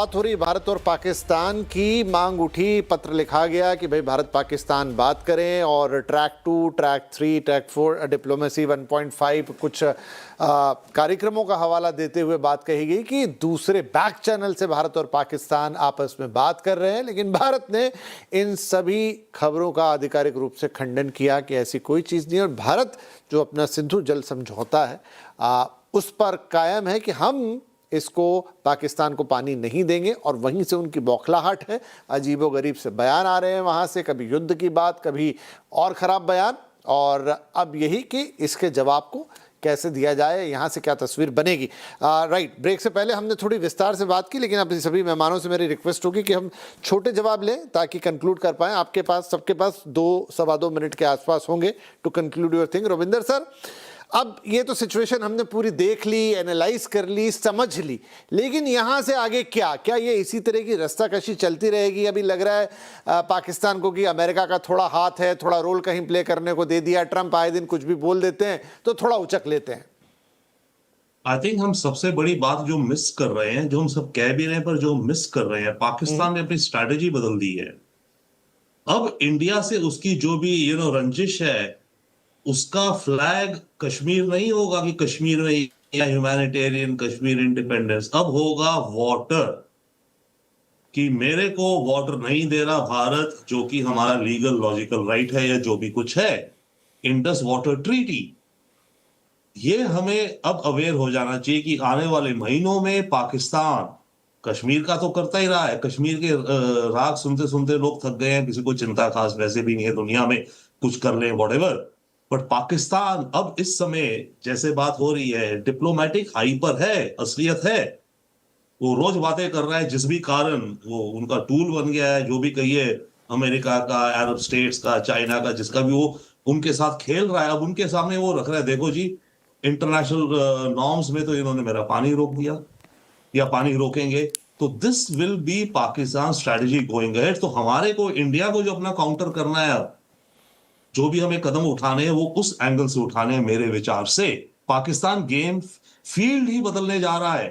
बात हो रही भारत और पाकिस्तान की। मांग उठी, पत्र लिखा गया कि भाई भारत पाकिस्तान बात करें और ट्रैक 2, ट्रैक 3, ट्रैक 4 डिप्लोमेसी 1.5 कुछ कार्यक्रमों का हवाला देते हुए बात कही गई कि दूसरे बैक चैनल से भारत और पाकिस्तान आपस में बात कर रहे हैं। लेकिन भारत ने इन सभी खबरों का आधिकारिक रूप से खंडन किया कि ऐसी कोई चीज़ नहीं है। और भारत जो अपना सिंधु जल समझौता है उस पर कायम है कि हम इसको पाकिस्तान को पानी नहीं देंगे। और वहीं से उनकी बौखलाहट है, अजीबोगरीब से बयान आ रहे हैं वहाँ से, कभी युद्ध की बात, कभी और ख़राब बयान। और अब यही कि इसके जवाब को कैसे दिया जाए, यहाँ से क्या तस्वीर बनेगी। राइट, ब्रेक से पहले हमने थोड़ी विस्तार से बात की, लेकिन अब सभी मेहमानों से मेरी रिक्वेस्ट होगी कि हम छोटे जवाब लें ताकि कंक्लूड कर पाएँ। आपके पास, सबके पास 2-2.25 मिनट के आसपास होंगे to conclude your thing. Ravinder sir, अब ये तो सिचुएशन हमने पूरी देख ली, एनालाइज कर ली, समझ ली, लेकिन यहाँ से आगे क्या ये इसी तरह की रास्ताकशी चलती रहेगी? अभी लग रहा है पाकिस्तान को कि अमेरिका का थोड़ा हाथ है, थोड़ा रोल कहीं प्ले करने को दे दिया। ट्रंप आए दिन कुछ भी बोल देते हैं तो थोड़ा उचक लेते हैं। आई थिंक हम सबसे बड़ी बात जो मिस कर रहे हैं, जो हम सब कह भी रहे हैं पर जो मिस कर रहे हैं, पाकिस्तान ने अपनी स्ट्रैटेजी बदल दी है। अब इंडिया से उसकी जो भी रंजिश है, उसका फ्लैग कश्मीर नहीं होगा कि कश्मीर में या ह्यूमैनिटेरियन कश्मीर इंडिपेंडेंस। अब होगा वाटर, कि मेरे को वाटर नहीं दे रहा भारत, जो कि हमारा लीगल लॉजिकल राइट है या जो भी कुछ है, इंडस वाटर ट्रीटी। ये हमें अब अवेयर हो जाना चाहिए कि आने वाले महीनों में पाकिस्तान कश्मीर का तो करता ही रहा है। कश्मीर के राग सुनते सुनते लोग थक गए हैं, किसी को चिंता खास वैसे भी नहीं है दुनिया में, कुछ कर लें व्हाटएवर। बट पाकिस्तान अब इस समय जैसे बात हो रही है, डिप्लोमेटिक हाई पर है, असलियत है। वो रोज बातें कर रहा है, जिस भी कारण वो उनका टूल बन गया है। जो भी कहिए, अमेरिका का, अरब स्टेट्स का, चाइना का, जिसका भी वो उनके साथ खेल रहा है। अब उनके सामने वो रख रहा है, देखो जी, इंटरनेशनल नॉर्म्स में तो इन्होंने मेरा पानी रोक दिया या पानी रोकेंगे। तो this will be Pakistan strategy going ahead. तो हमारे को, इंडिया को जो अपना काउंटर करना है, जो भी हमें कदम उठाने हैं वो उस एंगल से उठाने हैं। मेरे विचार से पाकिस्तान गेम फील्ड ही बदलने जा रहा है।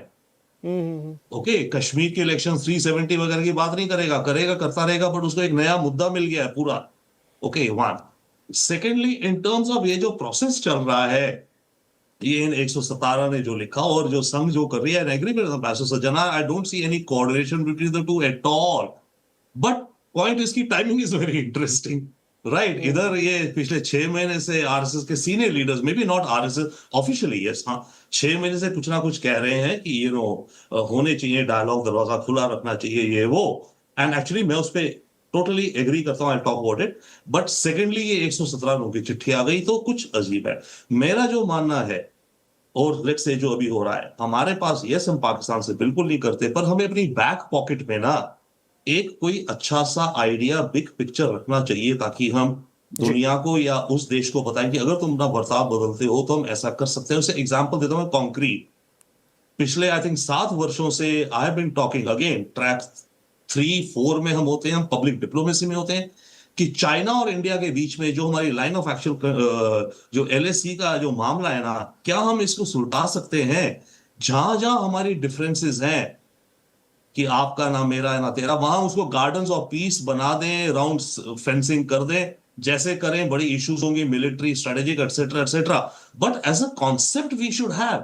ओके, कश्मीर के इलेक्शन 370 वगैरह की बात नहीं करेगा, करता रहेगा, बट उसको एक नया मुद्दा मिल गया है पूरा। Okay, one. Secondly, in terms of ये जो प्रोसेस चल रहा है, ये इन 117 ने जो लिखा और जो संघ जो कर रही है, agree with professor Sajjana, I don't see any coordination between the two at all. But point इसकी timing is very interesting, right. इधर ये पिछले 6 महीने से आरएसएस के senior leaders, maybe not RSS officially, yes, हाँ, 6 महीने से कुछ ना कुछ कह रहे हैं कि होने चाहिए डायलॉग, दरवाजा खुला रखना चाहिए, ये वो। एंड एक्चुअली मैं उस पर टोटली एग्री करता हूँ, I talk about it. But secondly, ये 117 लोगों की चिट्ठी आ गई तो कुछ अजीब है। मेरा जो मानना है, और लेट्स से जो अभी हो रहा है हमारे पास, यस, हम पाकिस्तान से बिल्कुल नहीं करते, पर हमें अपनी बैक पॉकेट में ना एक कोई अच्छा सा आइडिया, बिग पिक्चर रखना चाहिए, ताकि हम दुनिया को या उस देश को बताएं कि अगर तुम अपना बर्ताव बदलते हो तो हम ऐसा कर सकते हैं। उसे एग्जांपल देता हूं, कॉन्क्रीट। पिछले आई थिंक 7 वर्षों से I have been talking, again track 3-4 में हम होते हैं, हम पब्लिक डिप्लोमेसी में होते हैं, कि चाइना और इंडिया के बीच में जो हमारी लाइन ऑफ एक्शन, जो एलएसी का जो मामला है ना, क्या हम इसको सुलझा सकते हैं? जहां जहां हमारी डिफरेंसेस हैं, कि आपका ना मेरा ना तेरा, वहां उसको गार्डन्स ऑफ पीस बना दें, राउंड फेंसिंग कर दें, जैसे करें। बड़ी इश्यूज होंगी, military, strategic, etcetera etcetera, but as a concept we should have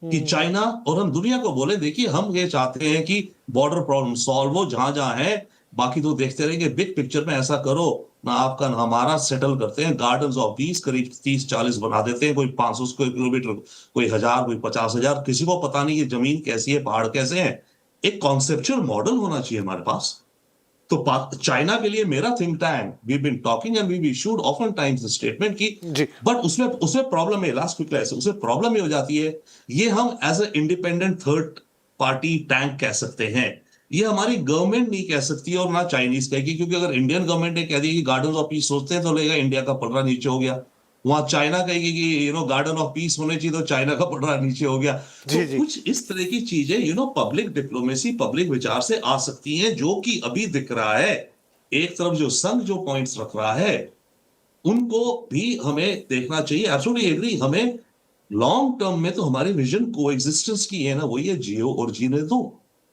कि चाइना और हम दुनिया को बोले, देखिए हम ये चाहते हैं कि बॉर्डर प्रॉब्लम सॉल्व हो जहां जहां है, बाकी तो देखते रहेंगे। बिग पिक्चर में ऐसा करो ना, आपका ना हमारा, सेटल करते हैं। गार्डन्स ऑफ पीस करीब 30-40 बना देते हैं, कोई 500 स्क्वायर किलोमीटर, कोई 1000, कोई 50,000, किसी को पता नहीं कि जमीन कैसी है, पहाड़ कैसे हैं। एक कॉन्सेप्चुअल मॉडल होना चाहिए हमारे पास। तो चाइना के लिए मेरा think tank, we been talking and we issued often times statement की, बट उसमें प्रॉब्लम है, लास्ट क्विक लाइन, उसमें प्रॉब्लम ये हो जाती है, ये हम as a independent third party tank कह सकते हैं, ये हमारी गवर्नमेंट नहीं कह सकती और ना चाइनीज कहेगी। क्योंकि अगर इंडियन गवर्नमेंट ने कह दिया कि गार्डन ऑफ पीस सोचते हैं, तो लगेगा इंडिया का पलड़ा नीचे हो गया। वहां चाइना कहेगी कि गार्डन ऑफ पीस होने चाहिए, तो चाइना का पलड़ा नीचे हो गया। तो कुछ इस तरह की चीजें पब्लिक डिप्लोमेसी, पब्लिक विचार से आ सकती हैं, जो कि अभी दिख रहा है। एक तरफ जो संघ जो पॉइंट्स रख रहा है, उनको भी हमें देखना चाहिए। एब्सोल्युटली एग्री, हमें लॉन्ग टर्म में तो हमारी विजन को एग्जिस्टेंस की है ना, वही है जियो और जीने दो।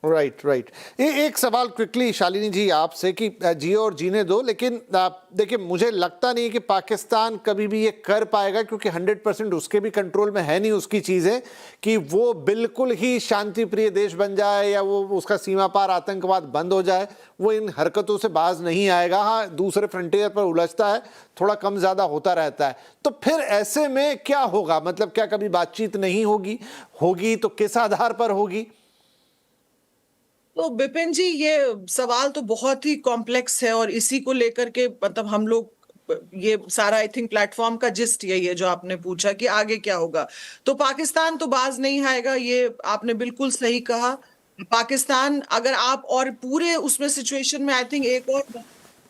Right right. एक सवाल क्विकली शालिनी जी आपसे कि जियो और जीने दो, लेकिन देखिए मुझे लगता नहीं कि पाकिस्तान कभी भी ये कर पाएगा, क्योंकि 100% उसके भी कंट्रोल में है नहीं उसकी चीज़ें कि वो बिल्कुल ही शांति प्रिय देश बन जाए या वो उसका सीमा पार आतंकवाद बंद हो जाए। वो इन हरकतों से बाज नहीं आएगा। हाँ, दूसरे फ्रंटियर पर उलझता है, थोड़ा कम ज़्यादा होता रहता है। तो फिर ऐसे में क्या होगा? मतलब क्या कभी बातचीत नहीं होगी? होगी तो किस आधार पर होगी? तो विपिन जी, ये सवाल तो बहुत ही कॉम्प्लेक्स है और इसी को लेकर के मतलब हम लोग ये सारा आई थिंक प्लेटफॉर्म का जिस्ट यही है जो आपने पूछा कि आगे क्या होगा। तो पाकिस्तान तो बाज नहीं आएगा, ये आपने बिल्कुल सही कहा। पाकिस्तान अगर आप और पूरे उसमें सिचुएशन में आई थिंक एक और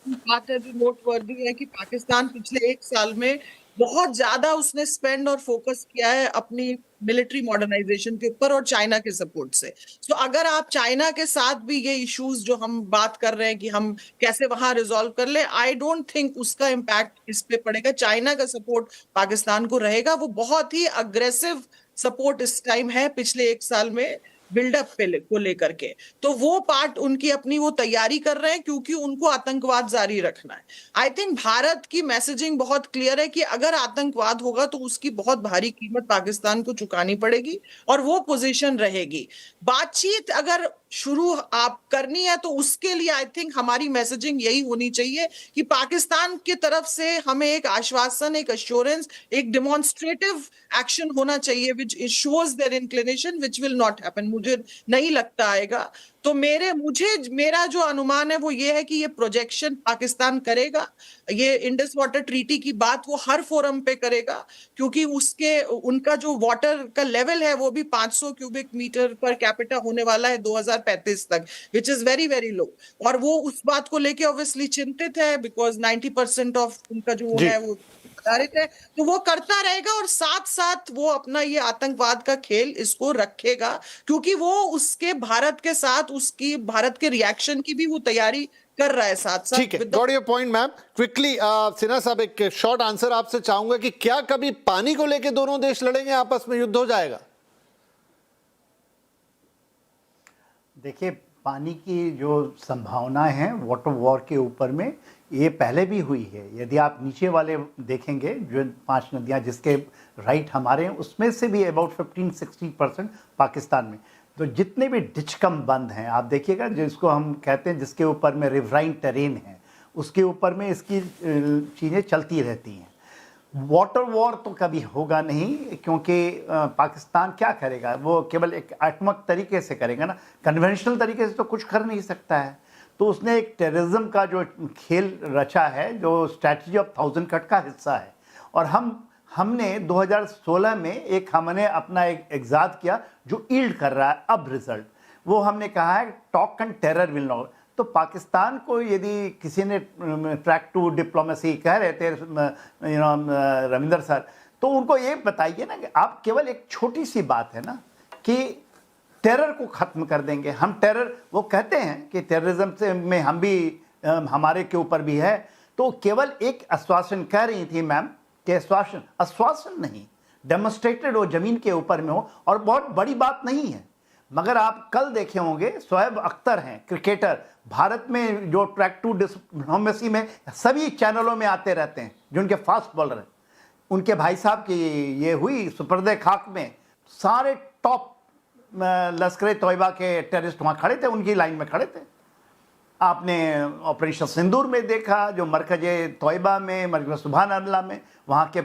बात है जो नोटवर्दी है कि पाकिस्तान पिछले 1 साल में बहुत ज्यादा उसने स्पेंड और फोकस किया है अपनी मिलिट्री मॉडर्नाइजेशन के ऊपर और चाइना के सपोर्ट से। तो अगर आप चाइना के साथ भी ये इश्यूज जो हम बात कर रहे हैं कि हम कैसे वहां रिजॉल्व कर ले, आई डोंट थिंक उसका इम्पैक्ट इस पे पड़ेगा। चाइना का सपोर्ट पाकिस्तान को रहेगा, वो बहुत ही अग्रेसिव सपोर्ट इस टाइम है पिछले 1 साल में बिल्डअप को लेकर के। तो वो पार्ट उनकी अपनी वो तैयारी कर रहे हैं क्योंकि उनको आतंकवाद जारी रखना है। आई थिंक भारत की मैसेजिंग बहुत क्लियर है कि अगर आतंकवाद होगा तो उसकी बहुत भारी कीमत पाकिस्तान को चुकानी पड़ेगी और वो पोजीशन रहेगी। बातचीत अगर शुरू आप करनी है तो उसके लिए आई थिंक हमारी मैसेजिंग यही होनी चाहिए कि पाकिस्तान की तरफ से हमें एक आश्वासन, एक अश्योरेंस, एक डेमोन्स्ट्रेटिव एक्शन होना चाहिए which shows their inclination, which will not happen. मुझे नहीं लगता आएगा। तो मेरा जो अनुमान है वो ये है कि ये प्रोजेक्शन पाकिस्तान करेगा, ये इंडस वाटर ट्रीटी की बात वो हर फोरम पे करेगा क्योंकि उनका जो वाटर का लेवल है वो भी 500 क्यूबिक मीटर पर कैपिटा होने वाला है 2035 तक, which is very very low. और वो उस बात को लेके ऑब्वियसली चिंतित है बिकॉज 90% ऑफ उनका जो है वो आधारित है। तो वो करता रहेगा और साथ साथ वो अपना ये आतंकवाद का खेल इसको रखेगा क्योंकि वो उसके भारत के साथ उसकी भारत के रिएक्शन की भी वो तैयारी कर रहा है साथ साथ। ठीक है, got your point ma'am. Quickly Sinha साहब एक शॉर्ट आंसर आपसे चाहूंगा कि क्या कभी पानी को लेके दोनों देश लड़ेंगे, आपस में युद्ध हो जाएगा? देखिए, पानी की जो संभावना है वाटर वॉर के ऊपर में ये पहले भी हुई है। यदि आप नीचे वाले देखेंगे जो 5 नदियां जिसके राइट हमारे हैं उसमें से भी अबाउट 15-16% पाकिस्तान में। तो जितने भी डिचकम बंद हैं आप देखिएगा, जिसको हम कहते हैं जिसके ऊपर में रिवराइन टेरेन है उसके ऊपर में इसकी चीज़ें चलती रहती हैं। वाटर वॉर तो कभी होगा नहीं क्योंकि पाकिस्तान क्या करेगा, वो केवल एक आक्रामक तरीके से करेगा ना, कन्वेंशनल तरीके से तो कुछ कर नहीं सकता है। तो उसने एक टेररिज्म का जो खेल रचा है जो स्ट्रैटेजी ऑफ 1000 कट का हिस्सा है। और हमने 2016 में हमने अपना एक एग्जाद किया जो ईल्ड कर रहा है अब रिजल्ट। वो हमने कहा है talk and terror will not. तो पाकिस्तान को यदि किसी ने ट्रैक टू डिप्लोमेसी कह रहे थे रविंदर सर, तो उनको ये बताइए ना कि आप केवल एक छोटी सी बात है ना कि टेरर को ख़त्म कर देंगे हम। टेरर वो कहते हैं कि टेररिज्म से में हम भी हमारे के ऊपर भी है। तो केवल एक आश्वासन कह रही थी मैम कि आश्वासन नहीं, डेमोन्स्ट्रेटेड हो ज़मीन के ऊपर में हो और बहुत बड़ी बात नहीं है। मगर आप कल देखे होंगे शोएब अख्तर हैं क्रिकेटर, भारत में जो ट्रैक टू डिप्लोमेसी में सभी चैनलों में आते रहते हैं, जो उनके फास्ट बॉलर हैं। उनके भाई साहब की ये हुई सुपर्दे खाक में, सारे टॉप लश्कर तोयबा के टेररिस्ट वहाँ खड़े थे, उनकी लाइन में खड़े थे। आपने ऑपरेशन सिंदूर में देखा, जो मरकज तोयबा में, मरकज सुबहान अल्लाह में, वहाँ के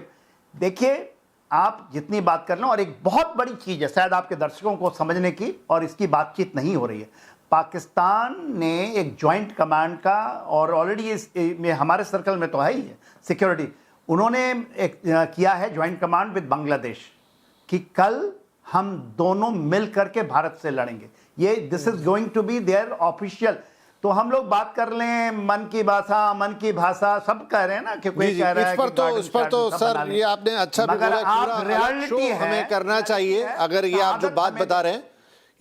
देखिए आप जितनी बात कर लें। और एक बहुत बड़ी चीज़ है शायद आपके दर्शकों को समझने की, और इसकी बातचीत नहीं हो रही है। पाकिस्तान ने एक जॉइंट कमांड का, और ऑलरेडी इस में हमारे सर्कल में तो है ही है सिक्योरिटी, उन्होंने एक किया है जॉइंट कमांड विद बांग्लादेश कि कल हम दोनों मिल करके भारत से लड़ेंगे। ये this is going to be their official. तो हम लोग बात कर लें मन की भाषा सब कह रहे हैं ना कि कोई कह रहा है इस पर तो सर ये आपने अच्छा भी बोला, आप रियलिटी है हमें करना चाहिए। अगर ये आप जो बात बता रहे हैं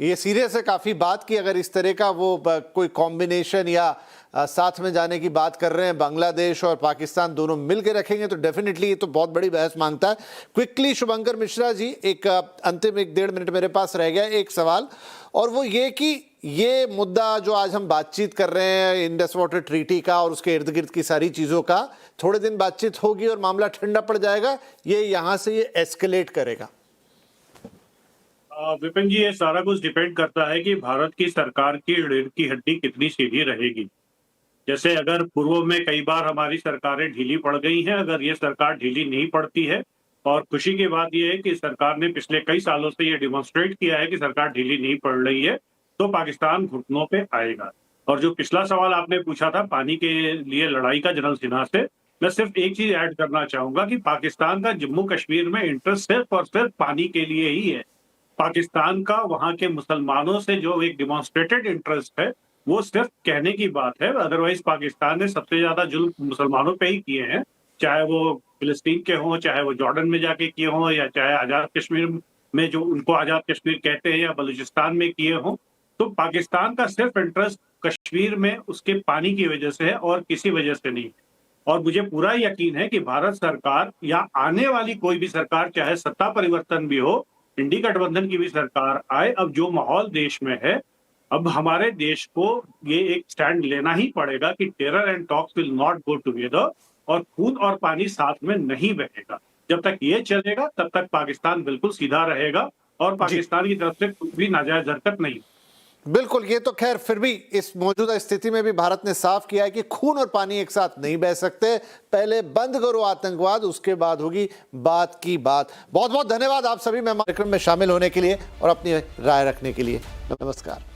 ये सीरियस है, काफ़ी बात की। अगर इस तरह का वो कोई कॉम्बिनेशन या साथ में जाने की बात कर रहे हैं, बांग्लादेश और पाकिस्तान दोनों मिल के रखेंगे तो डेफिनेटली ये तो बहुत बड़ी बहस मांगता है। क्विकली शुभंकर मिश्रा जी, एक अंतिम 1-1.5 मिनट मेरे पास रह गया, एक सवाल, और वो ये कि ये मुद्दा जो आज हम बातचीत कर रहे हैं इंडस वाटर ट्रीटी का और उसके इर्द गिर्द की सारी चीज़ों का, थोड़े दिन बातचीत होगी और मामला ठंडा पड़ जाएगा, ये यहाँ से ये एस्केलेट करेगा? विपिन जी, ये सारा कुछ डिपेंड करता है कि भारत की सरकार की रीढ़ की हड्डी कितनी सीधी रहेगी। जैसे अगर पूर्व में कई बार हमारी सरकारें ढीली पड़ गई हैं, अगर ये सरकार ढीली नहीं पड़ती है, और खुशी की बात यह है कि सरकार ने पिछले कई सालों से ये डिमॉन्स्ट्रेट किया है कि सरकार ढीली नहीं पड़ रही है, तो पाकिस्तान घुटनों पे आएगा। और जो पिछला सवाल आपने पूछा था पानी के लिए लड़ाई का जनरल सिन्हा से, मैं सिर्फ एक चीज ऐड करना चाहूंगा कि पाकिस्तान का जम्मू कश्मीर में इंटरेस्ट सिर्फ और सिर्फ पानी के लिए ही है। पाकिस्तान का वहां के मुसलमानों से जो एक डिमॉन्स्ट्रेटेड इंटरेस्ट है वो सिर्फ कहने की बात है, अदरवाइज पाकिस्तान ने सबसे ज्यादा जुल्म मुसलमानों पे ही किए हैं, चाहे वो फिलिस्तीन के हों, चाहे वो जॉर्डन में जाके किए हों, या चाहे आजाद कश्मीर में जो उनको आजाद कश्मीर कहते हैं, या बलूचिस्तान में किए हों। तो पाकिस्तान का सिर्फ इंटरेस्ट कश्मीर में उसके पानी की वजह से है और किसी वजह से नहीं। और मुझे पूरा यकीन है कि भारत सरकार या आने वाली कोई भी सरकार, चाहे सत्ता परिवर्तन भी हो, इंडी गठबंधन की भी सरकार आए, अब जो माहौल देश में है, अब हमारे देश को ये एक स्टैंड लेना ही पड़ेगा कि terror and talks will not go together, और खून और पानी साथ में नहीं बहेगा। जब तक ये चलेगा तब तक पाकिस्तान बिल्कुल सीधा रहेगा और पाकिस्तान की तरफ से कोई भी नाजायज हरकत नहीं। बिल्कुल, ये तो खैर फिर भी इस मौजूदा स्थिति में भी भारत ने साफ किया है कि खून और पानी एक साथ नहीं बह सकते। पहले बंद करो आतंकवाद, उसके बाद होगी बात की बात। बहुत बहुत धन्यवाद आप सभी में कार्यक्रम में शामिल होने के लिए और अपनी राय रखने के लिए। नमस्कार।